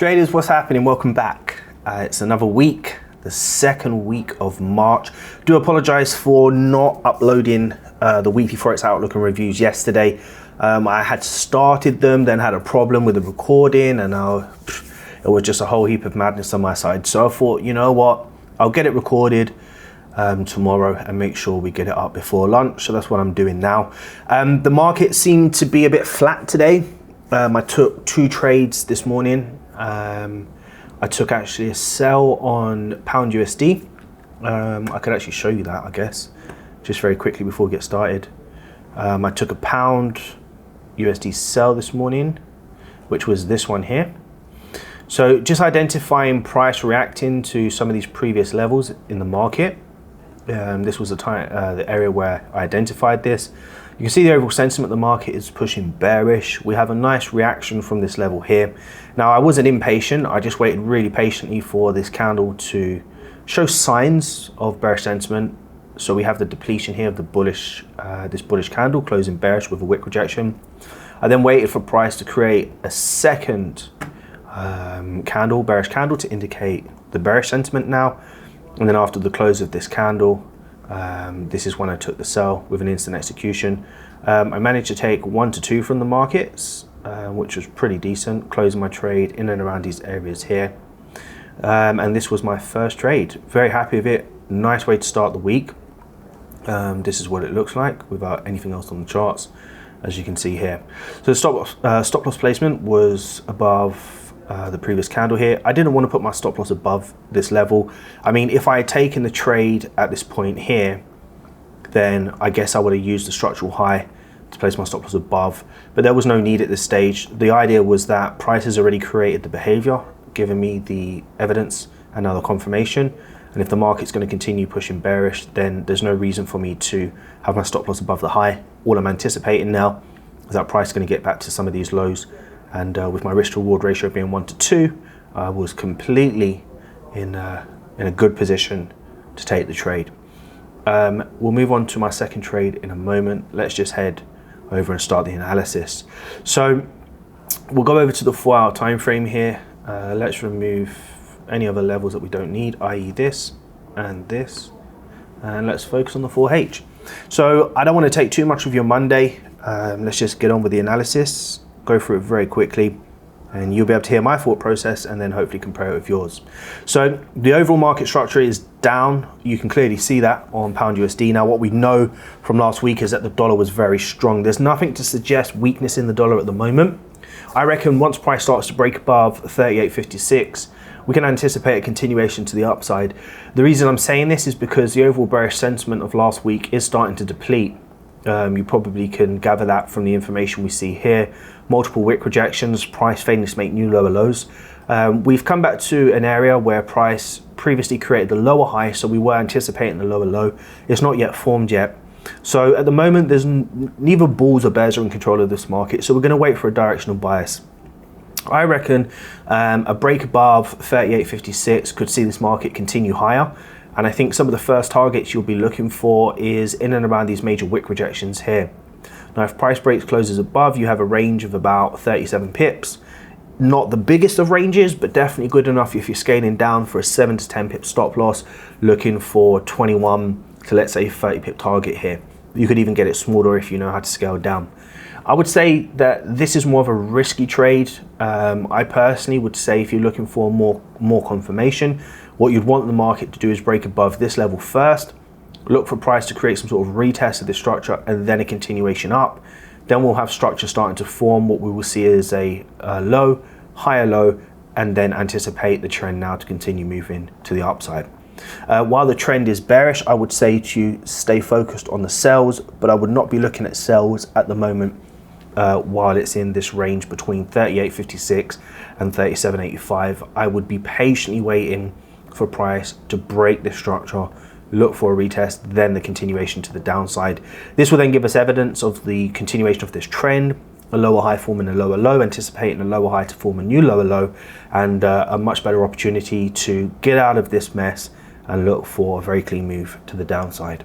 Traders, what's happening? Welcome back. It's another week, the second week of March. Do apologize for not uploading the weekly Forex Outlook and reviews yesterday. I had started them, then had a problem with the recording, and it was just a whole heap of madness on my side. So I thought, you know what, I'll get it recorded tomorrow and make sure we get it up before lunch. So that's what I'm doing now. The market seemed to be a bit flat today. I took 2 trades this morning. I took actually a sell on pound USD. I could actually show you that, I guess, just very quickly before we get started. I took a pound USD sell this morning, which was this one here. So just identifying price reacting to some of these previous levels in the market. This was the area where I identified this. You can see the overall sentiment of the market is pushing bearish. We have a nice reaction from this level here. Now, I wasn't impatient. I just waited really patiently for this candle to show signs of bearish sentiment. So we have the depletion here of the bullish, this bullish candle closing bearish with a wick rejection. I then waited for price to create a second bearish candle to indicate the bearish sentiment now. And then after the close of this candle, this is when I took the sell with an instant execution. I managed to take 1 to 2 from the markets, which was pretty decent, closing my trade in and around these areas here. And this was my first trade. Very happy with it. Nice way to start the week. This is what it looks like without anything else on the charts, as you can see here. So the stop loss placement was above the previous candle here. I didn't want to put my stop loss above this level. I mean, if I had taken the trade at this point here, then I guess I would have used the structural high to place my stop loss above, but there was no need at this stage. The idea was that price has already created the behavior, giving me the evidence and now the confirmation. And if the market's going to continue pushing bearish, then there's no reason for me to have my stop loss above the high. All I'm anticipating now is that price is going to get back to some of these lows. And with my risk to reward ratio being 1 to 2, I was completely in a good position to take the trade. We'll move on to my second trade in a moment. Let's just head over and start the analysis. So we'll go over to the 4-hour time frame here. Let's remove any other levels that we don't need, i.e. this and this. And let's focus on the 4H. So I don't want to take too much of your Monday. Let's just get on with the analysis. Go through it very quickly and you'll be able to hear my thought process and then hopefully compare it with yours. So the overall market structure is down. You can clearly see that on pound USD. Now, what we know from last week is that the dollar was very strong. There's nothing to suggest weakness in the dollar at the moment. I reckon once price starts to break above 38.56, we can anticipate a continuation to the upside. The reason I'm saying this is because the overall bearish sentiment of last week is starting to deplete. You probably can gather that from the information we see here. Multiple wick rejections, price failing to make new lower lows. We've come back to an area where price previously created the lower high, so we were anticipating the lower low. It's not yet formed yet. So at the moment, there's neither bulls or bears are in control of this market, so we're going to wait for a directional bias. I reckon a break above 38.56 could see this market continue higher. And I think some of the first targets you'll be looking for is in and around these major wick rejections here. Now, if price breaks closes above, you have a range of about 37 pips. Not the biggest of ranges, but definitely good enough if you're scaling down for a 7 to 10 pip stop loss, looking for 21 to let's say 30 pip target here. You could even get it smaller if you know how to scale down. I would say that this is more of a risky trade. I personally would say if you're looking for more confirmation, what you'd want the market to do is break above this level first, look for price to create some sort of retest of this structure and then a continuation up. Then we'll have structure starting to form. What we will see is a low, higher low, and then anticipate the trend now to continue moving to the upside. While the trend is bearish, I would say to stay focused on the sells, but I would not be looking at sells at the moment while it's in this range between 38.56 and 37.85. I would be patiently waiting for price to break this structure, look for a retest, then the continuation to the downside. This will then give us evidence of the continuation of this trend, a lower high forming a lower low, anticipating a lower high to form a new lower low, and a much better opportunity to get out of this mess and look for a very clean move to the downside.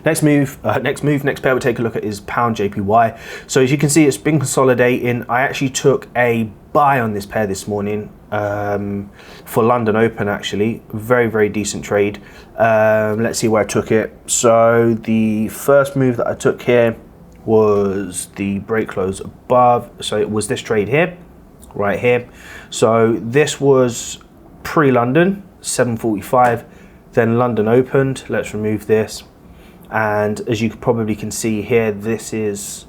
Next pair we'll take a look at is pound JPY. So as you can see, it's been consolidating. I actually took a buy on this pair this morning for London Open, actually. Very decent trade. Let's see where I took it. So the first move that I took here was the break close above. So it was this trade here, right here. So this was pre-London, 7:45. Then London opened. Let's remove this. And as you probably can see here, this is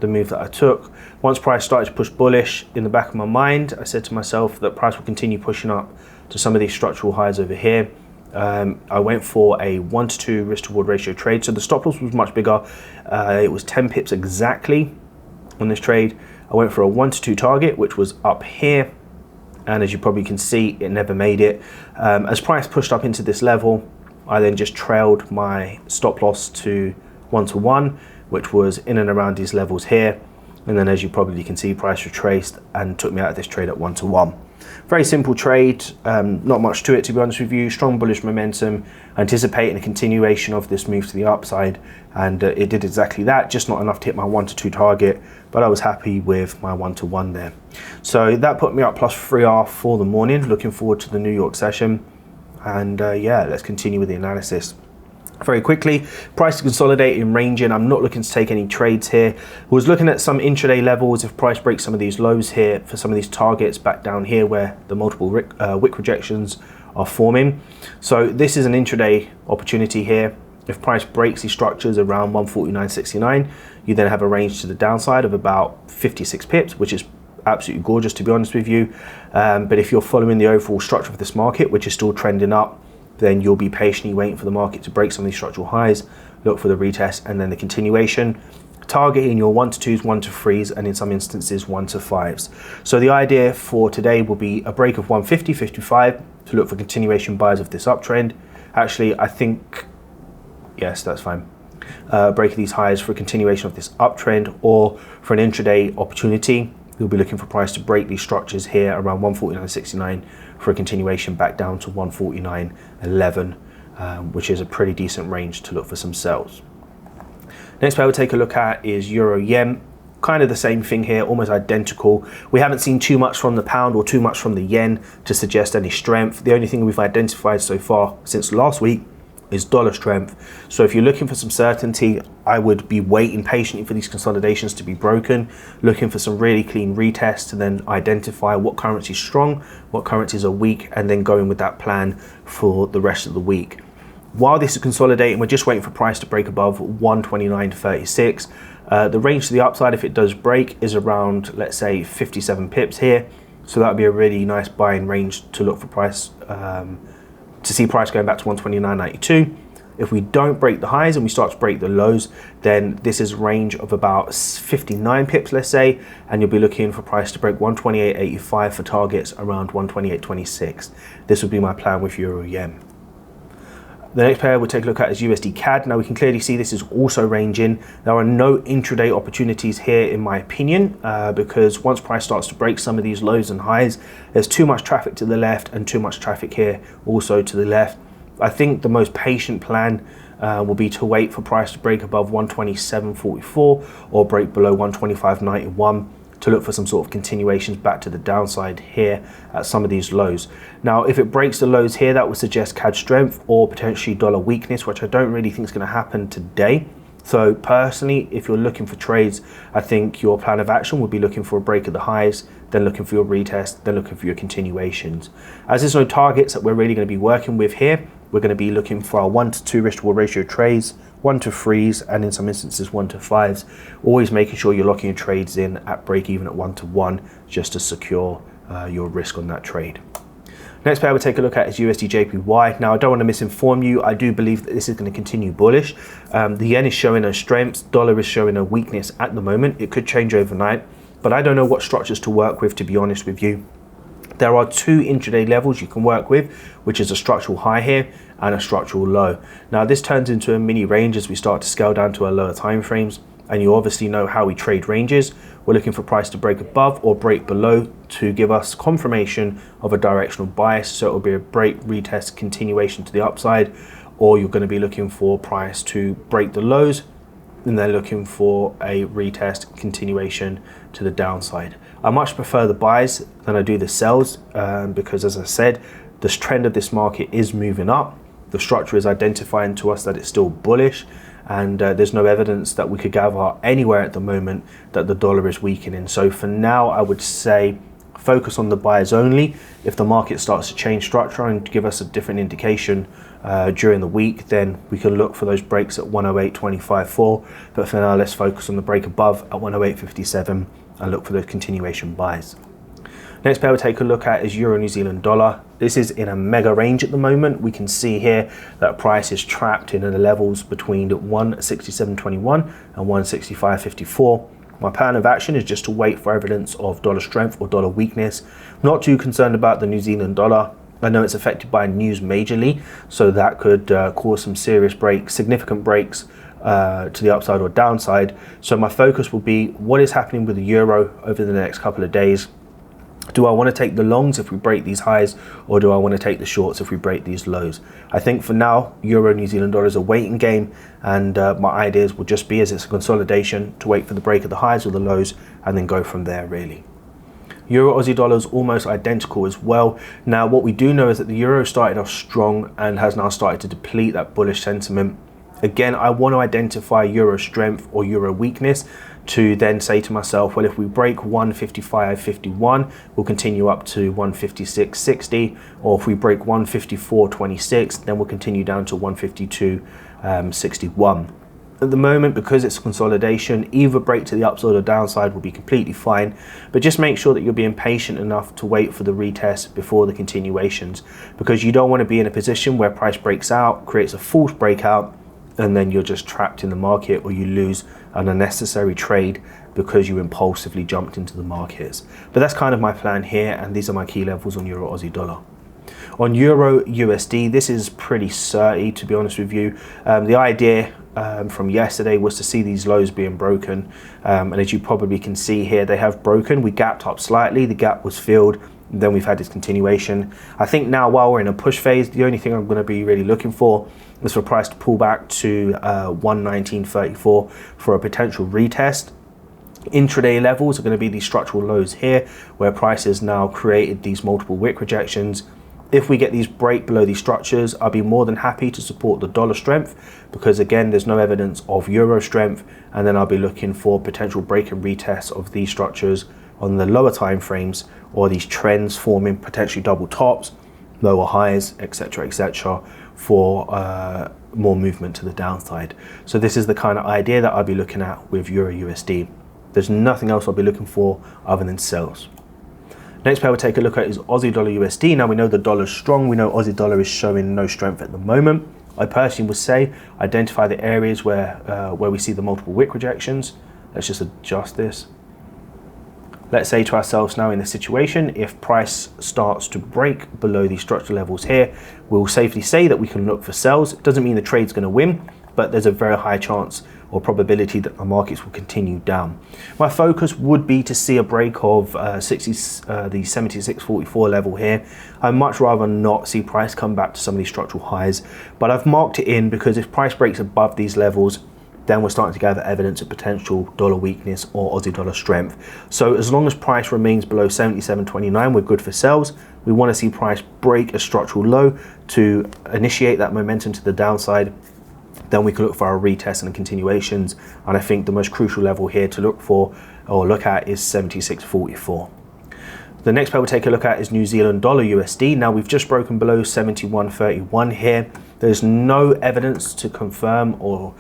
the move that I took. Once price started to push bullish, in the back of my mind, I said to myself that price will continue pushing up to some of these structural highs over here. I went for a 1-to-2 risk to reward ratio trade. So the stop loss was much bigger. It was 10 pips exactly on this trade. I went for a 1-to-2 target, which was up here. And as you probably can see, it never made it. As price pushed up into this level, I then just trailed my stop loss to 1-to-1, which was in and around these levels here. And then as you probably can see, price retraced and took me out of this trade at 1-to-1. Very simple trade, not much to it, to be honest with you. Strong bullish momentum, anticipating a continuation of this move to the upside. And it did exactly that, just not enough to hit my 1-to-2 target, but I was happy with my 1-to-1 there. So that put me up plus 3R for the morning. Looking forward to the New York session. And yeah, let's continue with the analysis. Very quickly, price to consolidate in ranging. I'm not looking to take any trades here. I was looking at some intraday levels. If price breaks some of these lows here for some of these targets back down here where the multiple wick rejections are forming. So this is an intraday opportunity here. If price breaks these structures around 149.69, you then have a range to the downside of about 56 pips, which is absolutely gorgeous, to be honest with you. But if you're following the overall structure of this market, which is still trending up, then you'll be patiently waiting for the market to break some of these structural highs, look for the retest and then the continuation, targeting your 1-to-2s, 1-to-3s, and in some instances 1-to-5s. So the idea for today will be a break of 150.55 to look for continuation buys of this uptrend. Actually, I think, yes, that's fine. Break these highs for a continuation of this uptrend, or for an intraday opportunity, you'll be looking for price to break these structures here around 149.69 for a continuation back down to 149.11, which is a pretty decent range to look for some sells. Next pair we'll take a look at is Euro Yen. Kind of the same thing here, almost identical. We haven't seen too much from the pound or too much from the yen to suggest any strength. The only thing we've identified so far since last week is dollar strength. So if you're looking for some certainty, I would be waiting patiently for these consolidations to be broken, looking for some really clean retests to then identify what currency is strong, what currencies are weak, and then going with that plan for the rest of the week. While this is consolidating, we're just waiting for price to break above 129.36. The range to the upside, if it does break, is around, let's say, 57 pips here. So that would be a really nice buying range to look for price, to see price going back to 129.92. If we don't break the highs and we start to break the lows, then this is a range of about 59 pips, let's say, and you'll be looking for price to break 128.85 for targets around 128.26. This would be my plan with Euro Yen. The next pair we'll take a look at is USDCAD. Now we can clearly see this is also ranging. There are no intraday opportunities here in my opinion, because once price starts to break some of these lows and highs, there's too much traffic to the left and too much traffic here also to the left. I think the most patient plan will be to wait for price to break above 127.44 or break below 125.91 to look for some sort of continuations back to the downside here at some of these lows. Now, if it breaks the lows here, that would suggest CAD strength or potentially dollar weakness, which I don't really think is going to happen today. So personally, if you're looking for trades, I think your plan of action would be looking for a break at the highs, then looking for your retest, then looking for your continuations. As there's no targets that we're really going to be working with here, we're going to be looking for our 1-to-2 risk to reward ratio trades, 1-to-3s, and in some instances 1-to-5s. Always making sure you're locking your trades in at break even at 1-to-1 just to secure your risk on that trade. Next pair we'll take a look at is USDJPY. Now I don't want to misinform you, I do believe that this is going to continue bullish. The yen is showing a strength, dollar is showing a weakness at the moment. It could change overnight, but I don't know what structures to work with, to be honest with you. There are two intraday levels you can work with, which is a structural high here and a structural low. Now this turns into a mini range as we start to scale down to our lower time frames, and you obviously know how we trade ranges. We're looking for price to break above or break below to give us confirmation of a directional bias. So it will be a break, retest, continuation to the upside, or you're going to be looking for price to break the lows and then looking for a retest, continuation to the downside. I much prefer the buys than I do the sells because, as I said, the trend of this market is moving up. The structure is identifying to us that it's still bullish, and there's no evidence that we could gather anywhere at the moment that the dollar is weakening. So for now, I would say focus on the buyers only. If the market starts to change structure and give us a different indication during the week, then we can look for those breaks at 108.25.4. But for now, let's focus on the break above at 108.57 and look for those continuation buys. Next pair we'll take a look at is Euro New Zealand dollar. This is in a mega range at the moment. We can see here that price is trapped in the levels between 167.21 and 165.54. My plan of action is just to wait for evidence of dollar strength or dollar weakness. Not too concerned about the New Zealand dollar. I know it's affected by news majorly, so that could cause some serious breaks, significant breaks to the upside or downside. So my focus will be what is happening with the euro over the next couple of days. Do I want to take the longs if we break these highs, or do I want to take the shorts if we break these lows? I think for now, Euro New Zealand dollar is a waiting game, and my ideas will just be as it's a consolidation to wait for the break of the highs or the lows and then go from there really. Euro Aussie dollar is almost identical as well. Now what we do know is that the euro started off strong and has now started to deplete that bullish sentiment. Again, I want to identify euro strength or euro weakness to then say to myself, well, if we break 155.51, we'll continue up to 156.60, or if we break 154.26, then we'll continue down to 152.61. At the moment, because it's a consolidation, either break to the upside or downside will be completely fine, but just make sure that you're being patient enough to wait for the retest before the continuations, because you don't want to be in a position where price breaks out, creates a false breakout, and then you're just trapped in the market, or you lose an unnecessary trade because you impulsively jumped into the markets. But that's kind of my plan here, and these are my key levels on Euro Aussie dollar. On Euro USD, this is pretty certy, to be honest with you. The idea from yesterday was to see these lows being broken, and as you probably can see here, they have broken. We gapped up slightly, the gap was filled, and then we've had this continuation. I think now, while we're in a push phase, the only thing I'm going to be really looking for is for price to pull back to 119.34 for a potential retest. Intraday levels are going to be these structural lows here, where price has now created these multiple wick rejections. If we get these break below these structures, I'll be more than happy to support the dollar strength, because again, there's no evidence of euro strength, and then I'll be looking for potential break and retest of these structures on the lower time frames, or these trends forming potentially double tops, lower highs, etc., for more movement to the downside. So this is the kind of idea that I'll be looking at with Euro USD. There's nothing else I'll be looking for other than sells. Next pair we'll take a look at is Aussie dollar USD. Now we know the dollar's strong. We know Aussie dollar is showing no strength at the moment. I personally would say identify the areas where we see the multiple wick rejections. Let's just adjust this. Let's say to ourselves now, in this situation, if price starts to break below these structural levels here, we'll safely say that we can look for sells. It doesn't mean the trade's going to win, but there's a very high chance or probability that the markets will continue down. My focus would be to see a break of the 76.44 level here. I'd much rather not see price come back to some of these structural highs, but I've marked it in because if price breaks above these levels, then we're starting to gather evidence of potential dollar weakness or Aussie dollar strength. So as long as price remains below 77.29, we're good for sells. We want to see price break a structural low to initiate that momentum to the downside. Then we can look for our retest and continuations. And I think the most crucial level here to look for or look at is 76.44. The next pair we'll take a look at is New Zealand dollar USD. Now we've just broken below 71.31 here. There's no evidence to confirm or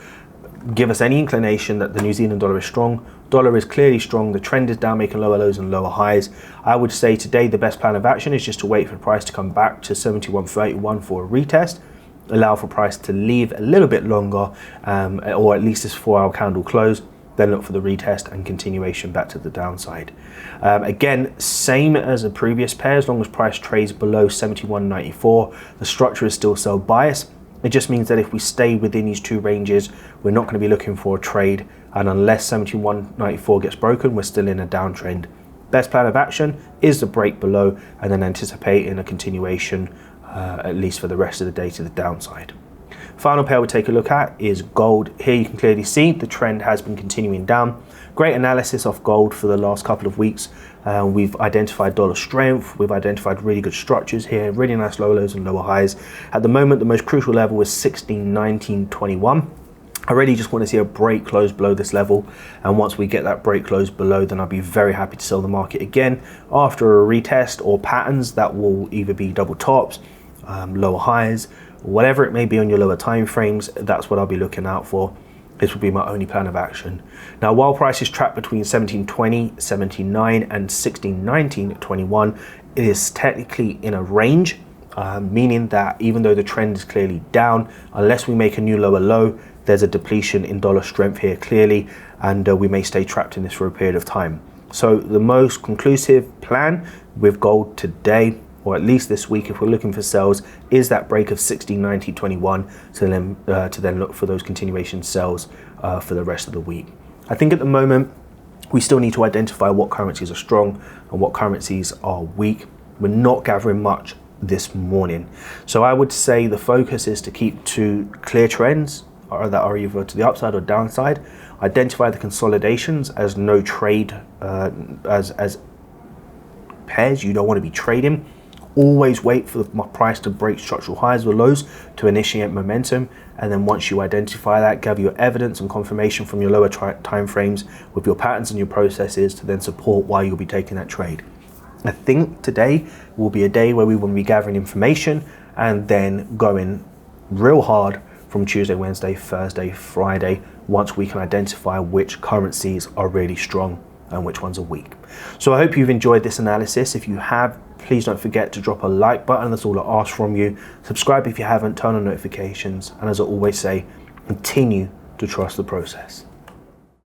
give us any inclination that the New Zealand dollar is strong. Dollar is clearly strong. The trend is down, making lower lows and lower highs. I would say today the best plan of action is just to wait for price to come back to 71.31 for a retest. Allow for price to leave a little bit longer, or at least this 4-hour candle close. Then look for the retest and continuation back to the downside. Again, same as the previous pair, as long as price trades below 71.94, the structure is still sell bias. It just means that if we stay within these two ranges, we're not going to be looking for a trade, and unless 71.94 gets broken, we're still in a downtrend. Best plan of action is to break below and then anticipate in a continuation, at least for the rest of the day, to the downside. Final pair we'll take a look at is gold. Here you can clearly see the trend has been continuing down. Great analysis of gold for the last couple of weeks. We've identified dollar strength. We've identified really good structures here, really nice lower lows and lower highs. At the moment, the most crucial level is 16.1921. I really just want to see a break close below this level, and once we get that break close below, then I'll be very happy to sell the market again after a retest or patterns that will either be double tops, lower highs, whatever it may be on your lower time frames. That's what I'll be looking out for. This will be my only plan of action. Now, while price is trapped between 17.20, 17.9 and 16.1921, it is technically in a range, meaning that even though the trend is clearly down, unless we make a new lower low, there's a depletion in dollar strength here clearly, and we may stay trapped in this for a period of time. So the most conclusive plan with gold today, or at least this week if we're looking for sells, is that break of 16.9021 to then look for those continuation sells for the rest of the week. I think at the moment we still need to identify what currencies are strong and what currencies are weak. We're not gathering much this morning, so I would say the focus is to keep two clear trends that are either to the upside or downside. Identify the consolidations as no trade, as pairs you don't want to be trading. Always wait for the price to break structural highs or lows to initiate momentum, and then once you identify that, gather your evidence and confirmation from your lower time frames with your patterns and your processes to then support why you'll be taking that trade. I think today will be a day where we will be gathering information and then going real hard from Tuesday, Wednesday, Thursday, Friday, once we can identify which currencies are really strong and which ones are weak. So I hope you've enjoyed this analysis. If you have, please don't forget to drop a like button. That's all I ask from you. Subscribe if you haven't, turn on notifications. And as I always say, continue to trust the process.